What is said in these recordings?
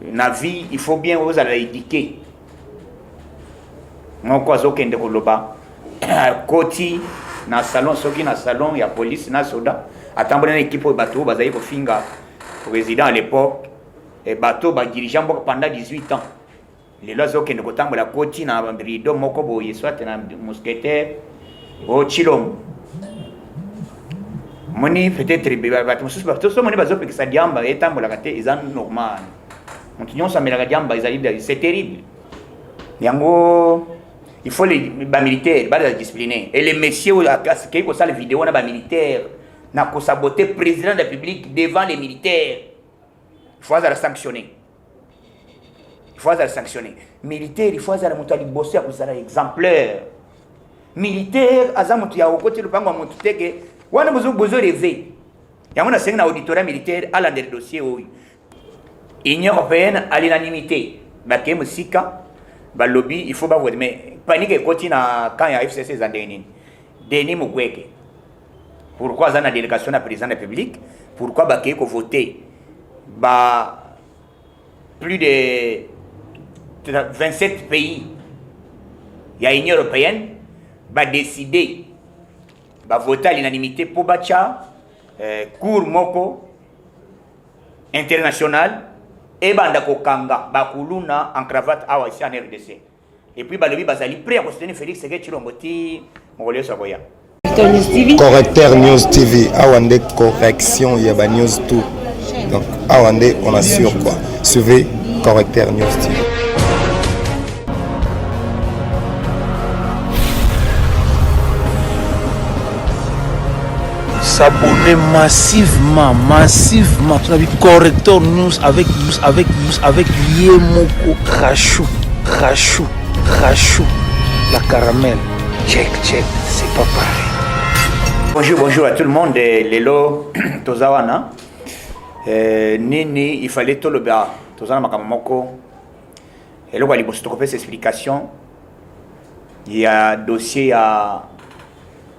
na vie il faut bien vous aller éduquer moko azokende koloba koti na salon soki na salon ya police na soda atambona na équipe bateau bazali kofinga président à l'époque et bateau ba dirigeant pendant 18 ans les lois okende kotambola koti na rido moko boye soit na mousquetaire o chilom moni peut-être bateau sous bateau so moni bazo pe sa diamba etambola kate izan normal montignon sa melaka diamba izali c'est terrible yango il faut les militaires les discipliner et les messieurs qui ont ça les vidéos na militaires na ko saboter président de la République devant les militaires il faut les sanctionner militaire il faut les monter bosser pour ça exemplaire militaire azamutu ya okoti lupango mutu teke wana besoin rêver yamona senga na auditorat militaire à l'endroit dossier oui Union européenne à l'unanimité bakem sika ba lobby il faut pas voir mais panique continue quand il y a FCC Zandeni Denis Mukwege pourquoi ça na délégation à président de la République pourquoi baké ko voter ba plus de 27 pays il y a Union européenne va décider va voter à l'unanimité pour bacha cour moko international et banda kokanga bakuluna en cravate awa ici en RDC et puis balobi bazali prêt à soutenir Félix Tshisekedi Tshilombo ti mongolais saboya Correcteur News TV awande correction ya ba news tout donc awande on assure quoi suivez Correcteur News TV. S'abonner massivement Correcteur News avec Yemoko Rachou la caramel check c'est pas pareil. Bonjour à tout le monde lelo tozawana nini il fallait tout le bas tozana makamoko et là il faut te faire cette explication il y a dossier à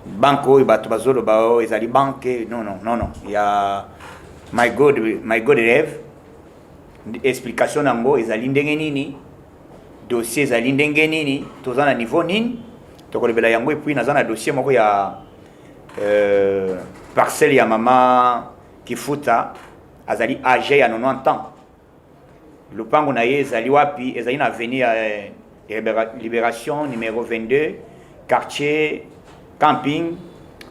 banco et bato bazolo bao ezali banque non il y a my god rêve explication nango ezali ndenge nini dossier ezali ndenge nini tozana niveau nini tokolebela yango et puis nazana dossier moko ya parcelle ya mama Kifuta azali âgé ya 90 ans lupango na ye ezali wapi ezali na avenue Libération numéro 22 quartier camping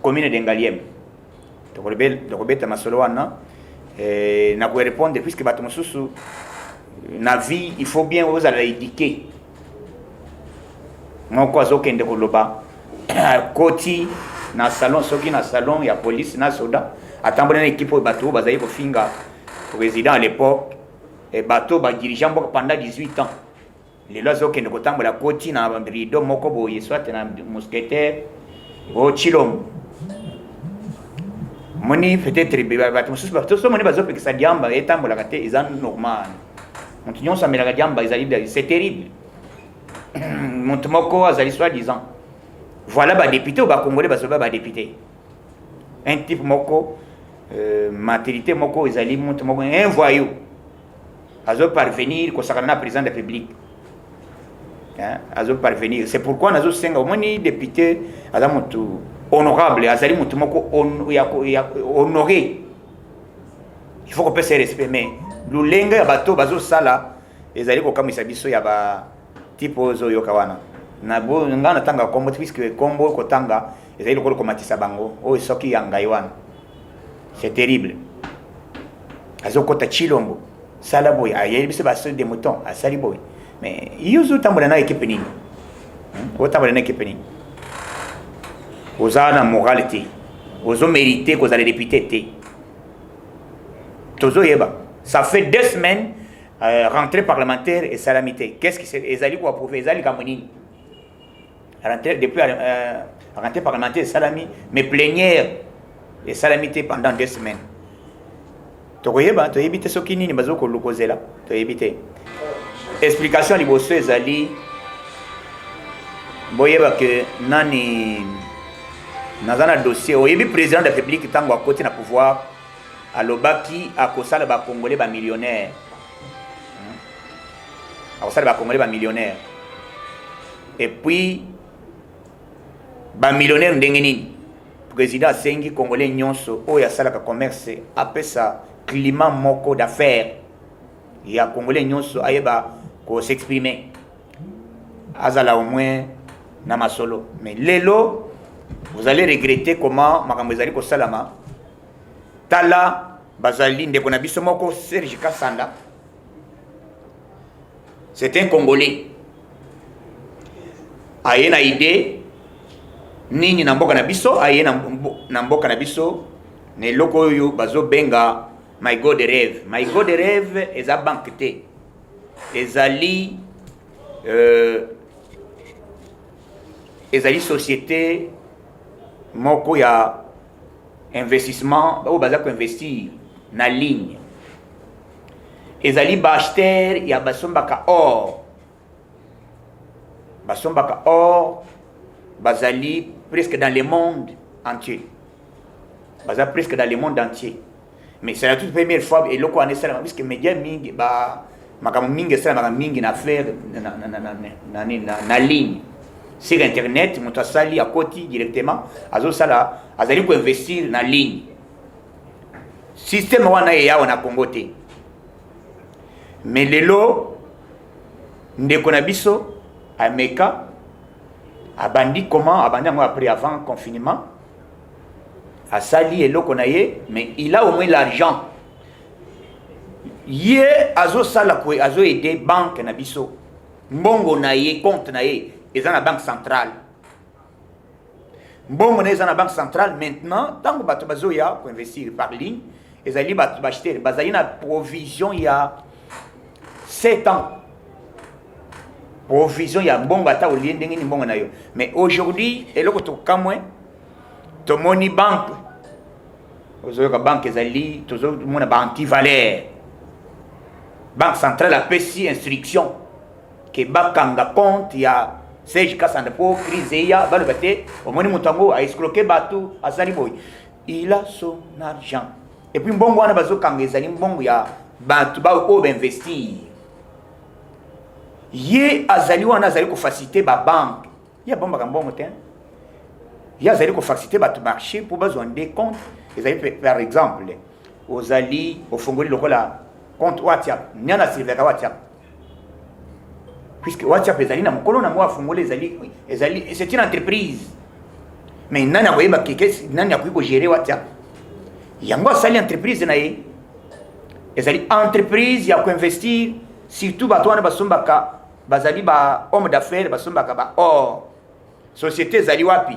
commune d'Engaliem tokobeta masolo wana na ko répondre puisque bato mosusu na vie il faut bien vous aller éduquer moko azokende koloba koti na salon soki na salon ya police na soda atambona na équipe bato bazali kofinga président à l'époque et bato ba dirigeant pendant 18 ans les lois okende kotambola koti na rido moko boye soit na mousquetaire o chilom moni peut-être bato mosusu bato so moni bazo pe sa diamba etambola kate izan normal montignon sa melaka diamba izali c'est terrible montemoko azali soi-disant voilà ba député ou ba congolais ba député un type moko matérité moko ezali montemoko un voyou azo parvenir ko sakana président de la République azo parvenir c'est pourquoi nazo senga moni député azamutu honorable azali mutu moko honoré il faut qu'on puisse respect mais lulenga ya bato bazo sala ezali ko kamisa biso ya ba type ozo yokawana na bo ngana tanga kombo puisque kombo ko tanga ezali ko matisa bango o soki yanga iwana c'est terrible azo kota Tshilombo sala boy ayebi se baso de mouton asali boy mais yuzu tambola na équipe nini tambola na équipe nini ozana moralité ozo mériter ko za les députés tozo yeba ça fait 2 semaines rentrée parlementaire et salamité qu'est-ce qui c'est ezali ko approuver ezali kamonini rentrée depuis rentrée parlementaire et salami mais plénière et salamité pendant 2 semaines tokoyeba to yebite soki nini bazoko lukozela to yebite explication liboso ezali boyeba que nani nazana dossier oyebi président de la République tango à côté na pouvoir alobaki akosala ba congolais ba millionnaire akosala bacongolais bamillionnaire et puis bamillionnaire ndenge nini président asengi congolais nyonso oyo asalaka commerce apesa climat moko d'affaires ya congolais nyonso ayeba s'exprimer azala au moins na masolo mais lelo vous allez regretter comment makambo ezali kosalama tala bazali ndeko na biso moko Serge Kasanda. C'est un Congolais. Aye na idée nini na mboka na biso, aye na mboka na biso ne loko yo bazo benga my god rêve. My god rêve eza banque te. Ezali société moko ya investissement ou baza ko investir na ligne. Ezali ba acheter ya basombaka or. Basombaka or bazali presque dans le monde entier. Baza presque dans le monde entier. Mais c'est la toute première fois et loko anesala puisque média mingi ba makamo mingi sala makamo mingi na faire na ligne. Sur internet, moto asali à côté directement, azo sala azali ko investir na ligne. Système wana ya wana Congo te. Mais lelo ndeko na biso ameka abandi comment abandi moi après avant confinement asali eloko na ye mais il a au moins l'argent. Ye azo sala ko azo aider banque na biso. Mbongo na ye compte na ye eza na banque centrale. Mbongo na eza na banque centrale maintenant tant que bato bazo ya ko investir par ligne ezali bato bacheter bazali na provision ya 7 ans. Provision ya mbongo ata olie ndenge ni mbongo na yo. Mais aujourd'hui eloko to kamwe to moni banque ozoyoka banque ezali tozo mona ba anti-valeur. Banque centrale a pesi instruction que bakanga compte ya Serge Kasanda pour crise ya balobate au moni mutango a escroquer batu asali boy. Il a son argent. Et puis mbongo wana bazo kanga ezali mbongo ya batu ba o investir. Ye azali wana azali ko faciliter ba banque. Ya bomba ka mbongo ten. Ya azali ko faciliter ba marché pour besoin des comptes. Ezali par exemple ozali ofongoli lokola compte WhatsApp. Nyana silveka WhatsApp. Puisque WhatsApp ezali na mokolo na moi fongoli ezali c'est une entreprise. Mais nani akoyeba keke nani akoyiko gérer WhatsApp. Yango asali entreprise na ye. Ezali entreprise ya ko investir surtout bato wana basombaka bazali ba homme d'affaires basombaka ba or société ezali wapi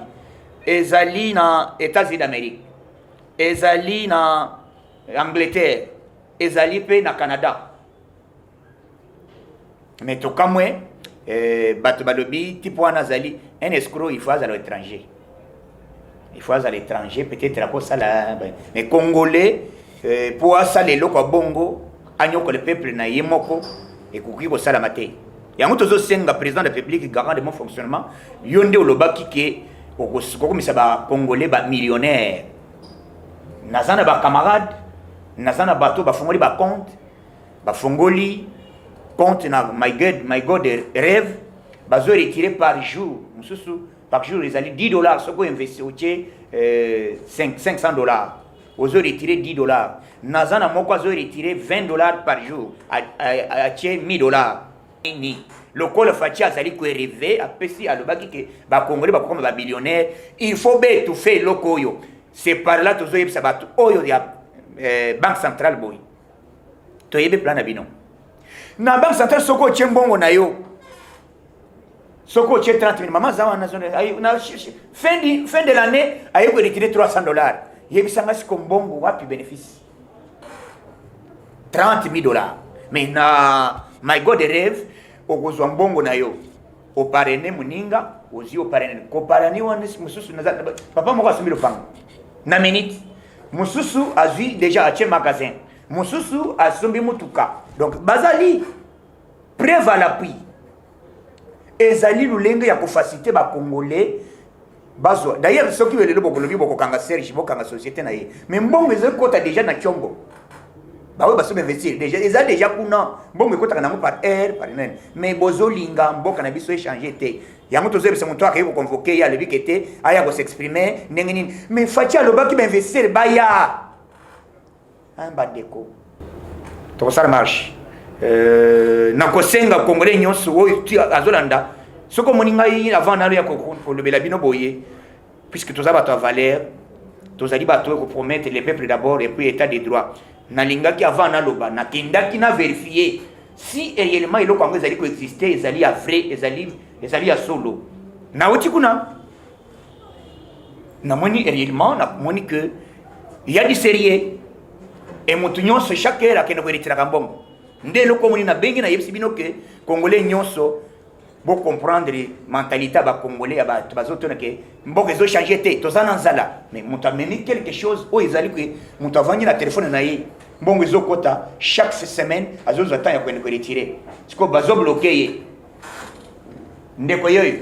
ezali na États-Unis d'Amérique ezali na Angleterre ezali pe na Canada mais to kamwe bato balobi tipo wana zali un escroc il faut à l'étranger peut-être à ça là mais congolais pour ça les loko bongo anyoko le peuple na yemoko et kuki ko sala maté yango tozo senga président de la République garant de mon fonctionnement yonde olobaki ke ko misa ba congolais ba millionnaire nazana ba camarade nazana bato ba fongoli ba compte ba fongoli compte na my god rêve bazo retirer par jour mususu par jour ils allaient $10 soko investir au $500 ozo retirer $10 nazana moko azo retirer $20 par jour a $1,000 ni lokola fachi azali ko rêver apesi alobaki ke ba congolais ba koma ba millionnaire il faut étouffer lokoyo c'est par là tozo yebisa bato oyo ya banque centrale boy to yebe plan na bino na banque centrale soko chembongo na yo soko che 30,000 mama zawa na zone na fin de l'année ayo ko retirer $300 yebisanga siko mbongo wapi bénéfice $30,000 mais na my god rêve okozwa mbongo na yo oparene muninga ozi oparene ko parani wana mususu na papa moko asumbi lopango na minute mususu azui déjà ache magasin mususu asumbi mutuka donc bazali preuve à l'appui ezali lulenge ya ko faciliter ba congolais bazo d'ailleurs ceux qui veulent le bokolobi bokokanga Serge bokanga société na ye mais mbongo ezali kota déjà na chongo bah oui baso investir déjà ils ont déjà kuna bon mais quand on a par air par une mais bozo linga bon cannabis soit échangé té yango tozo c'est mon toi qui vous convoquer ya le but était aya go s'exprimer nengeni mais fatia loba qui investir baya un bandeko to ça marche na kosenga congolais nyonso oyo azolanda soko moninga yi avant na ya ko le belabino boye puisque tous abato valeur tous ali bato ko promettre les peuples d'abord et puis état de droit na linga ki avant na loba na kinda ki na vérifier si réellement il ko ngezali ko exister ezali ya vrai ezali ya solo na oti kuna na moni réellement na moni que il y a du sérieux et mutu nyonso chaque heure akenda ko retira kambongo ndelo ko moni na bengi na yebisi bino ke congolais nyonso bo comprendre mentalité ba congolais ba bazotona ke mboko ezo changer te tozana nzala mais mutu ameni quelque chose o ezali que mutu avangi na téléphone na ye mbongo ezo kota chaque semaine azozo temps ya kwenda ko retirer siko bazo bloquer ye ndeko yoyo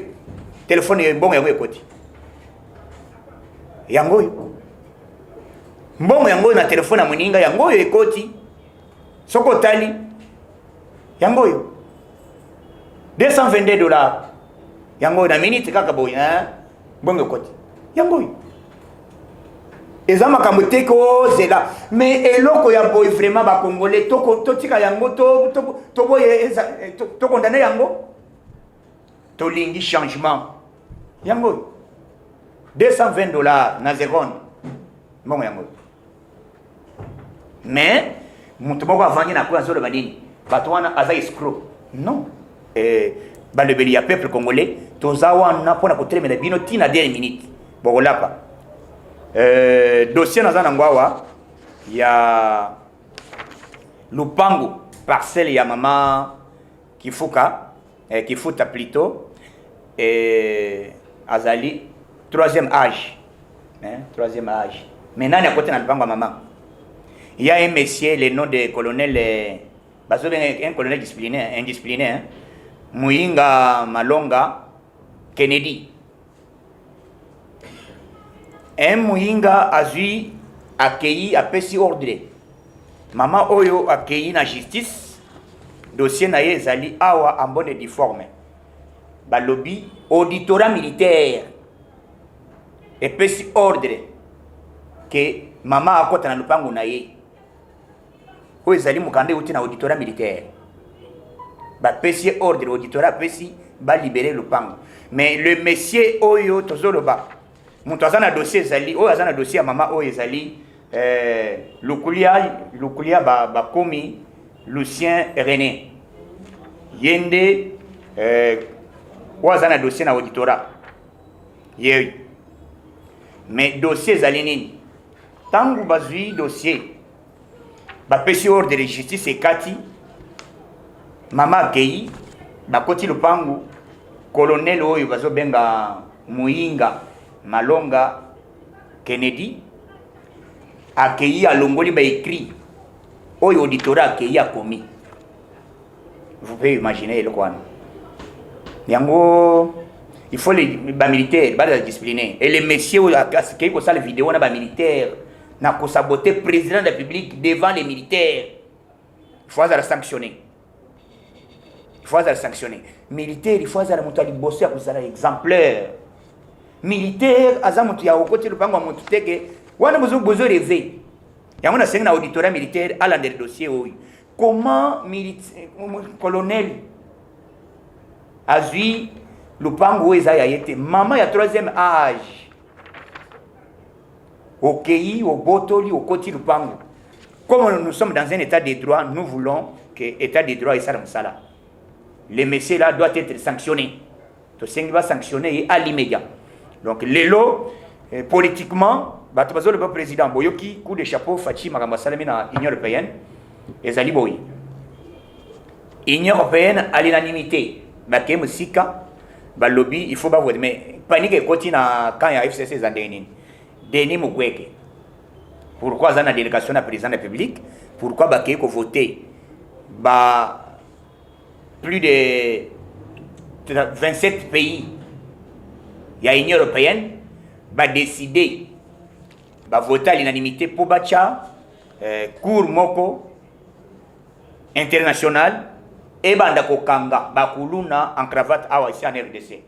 téléphone ye mbongo yango ekoti yango mbongo yango na téléphone ya moninga yango ekoti soko tali yango $222 yango na minute kaka boy bongo koti yango eza makambo te ko zela mais eloko ya boy vraiment ba congolais to tika yango to boye to condamner yango to lingi changement yango $220 na seconde bongo yango mais mutu moko avangi na kwa zolo badini bato wana aza escroc non balebeli ya peuple congolais toza wana mpona kotelemela bino tina dernière minute bokolapa dossier naza nango awa ya lupango parcelle ya mama kifuta plutôt azali troisième âge mais nani akote na lupango ya mama il y a un monsieur le nom de colonel un colonel indiscipliné Muyinga Malonga Kennedy. Un Muyinga azui accueilli à Pessi ordre. Maman Oyo accueilli na justice. Dossier na ye zali awa en bonne et due forme. Balobi auditorat militaire. Et Pessi ordre que maman akota na lupango na ye. Oyo zali mukande uti na auditorat militaire. Ba pesi ordre auditorat pesi ba libérer le pango mais le monsieur oyo tozoloba mutu azana dossier zali oyo azana dossier ya mama oyo ezali lukulia ba komi Lucien René yende oyo azana dossier na auditorat yeyi mais dossier ezali nini tangu bazwi dossier ba pesi ordre de justice ekati mama Kei bakoti lupangu colonel oyo bazobenga Muyinga Malonga Kennedy akei alongoli ba écrit oyo auditorat akei akomi. Vous pouvez imaginer le quoi. Yango il faut les militaires ba discipliner et les messieurs qui ko sala vidéo na ba militaire na ko saboter président de la République devant les militaires. Il faut la sanctionner. Il faut sanctionner. Militaire, il faut aller monter bosser à cause exemplaire. Militaire, azamutu ya okoti lupango mutu teke, wana bozo rêver. Ya mona senga na auditorat militaire à l'un des dossiers oyo. Comment militaire colonel azui lupango eza ya yete mama ya troisième âge. Au pays, au botoli, au koti lupango. Comme nous sommes dans un état de droit, nous voulons que l'état de droit est ça. Les messieurs là doivent être sanctionnés. Tout ce qui va sanctionner à l'immédiat. Donc, l'élo, politiquement, le président Boyoki, coup de chapeau, Fachi, Marambasalami dans l'Union européenne, et Zali Boy. L'Union européenne à l'unanimité. Bakem Sika, Balobi, il faut pas voir. Mais panique et continue quand il y a FCC Zandenin. Denis Mukwege. Pourquoi dans la délégation de la présidence de la République? Pourquoi Bakem a voté? Plus de 27 pays, il y a l'Union européenne, va décider, va voter à l'unanimité pour Bacha, Kour Moko, international et banda kokanga bakuluna en cravate awa ici en RDC.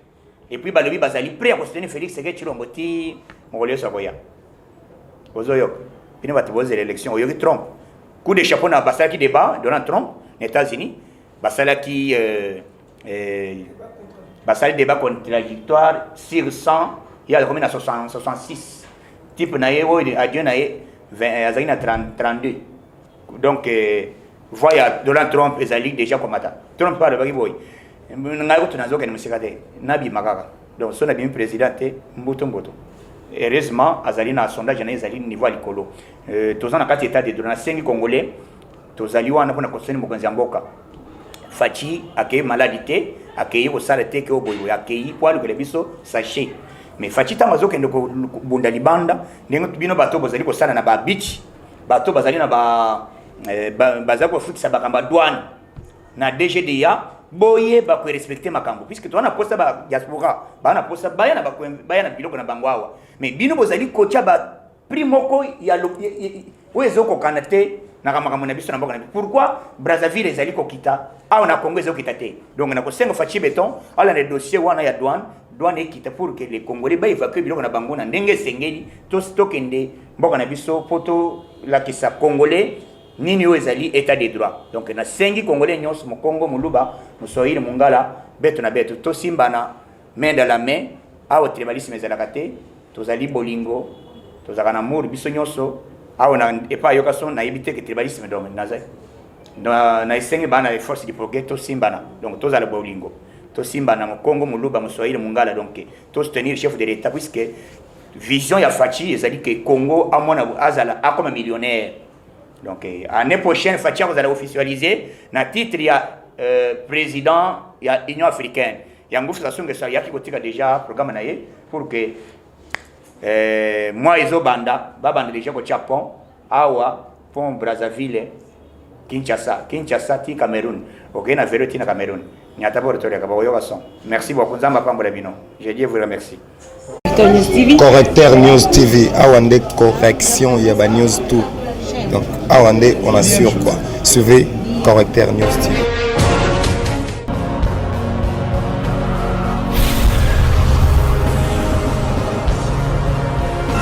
Et puis balobi bazali prêt à soutenir Félix Tshisekedi Tshilombo ti mongolio saboya. Ozoyo. Pine batu boze l'élection oyoki Trump. Coup de chapeau na basala qui débat Donald Trump aux États-Unis. Basala qui basala débat contre la victoire sur 100 il y a combien à 66. Type naé adieu naé 20 na 32. Donc voya Donald Trump ezali déjà combattant. Trump parle baki boy. Ngai ko tunazoka ni musikate nabi makaka. Donc son abi président mboto mboto. Heureusement azali na sondage na ezali niveau à likolo. Tozana kati état de droit 5 congolais tozali wana pona koseni mokonzi ya mboka. Fachi akei maladité akei ko sala te ke oboyo akei poalu ke biso sachet. Mais Fachi tango azokende ko bunda libanda ndenge bino bato bozali ko sala na ba beach bato bazali na bazali ko fikisa bakamba douane na DGDA boye ba ko respecter makambo puisque to na posta ba diaspora ba na posta ba na biloko na bangwawa mais bino bozali kocha ba primoko ya wezo ko kanate na kamakambo na biso na mboka na pourquoi Brazzaville ezali ko kita a na Congo ezali ko kita te donc na ko senga Fachi beton ala na dossier wana ya douane ekita pour que les Congolais ba évacuer biloko na bango na ndenge sengeli to stokende mboka na biso poto la kisa Congolais nini ezali état de droit donc na sengi Congolais nyos mo Congo muluba musohili mungala beto na beto to simbana main dans la main awo tribalisme ezalaka te tozali bolingo tozaka na mur biso nyoso awo na epa yoka son na yebite ke tribalisme donc nazai na esengi bana les forces du progrès to simbana donc tozala bolingo to simbana mo Congo muluba musohili mungala donc to soutenir chef de l'état puisque vision ya Fachi ezali que Congo amona azala a comme millionnaire. Donc, l'année prochaine, Fachi vous allez officialiser na titre ya président ya Union africaine. Il y a une façon que ça y a qui coûte déjà programme naé pour que moi izo banda déjà au Japon, awa pont Brazzaville, Kinshasa ti Cameroun. OK na vérité na Cameroun. Nyata bo retour ya kabayo gason. Merci beaucoup nzamba pambola bino. Je dis vous remercie. Correcteur News TV, awande correction yaba news tout. Donc, awande, on assure quoi. Suivez Correcteur News TV.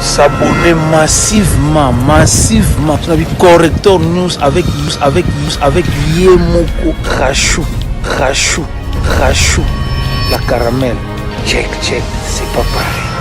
S'abonner massivement. Correcteur News avec Yemoko Rachou. La caramel. Check, c'est pas pareil.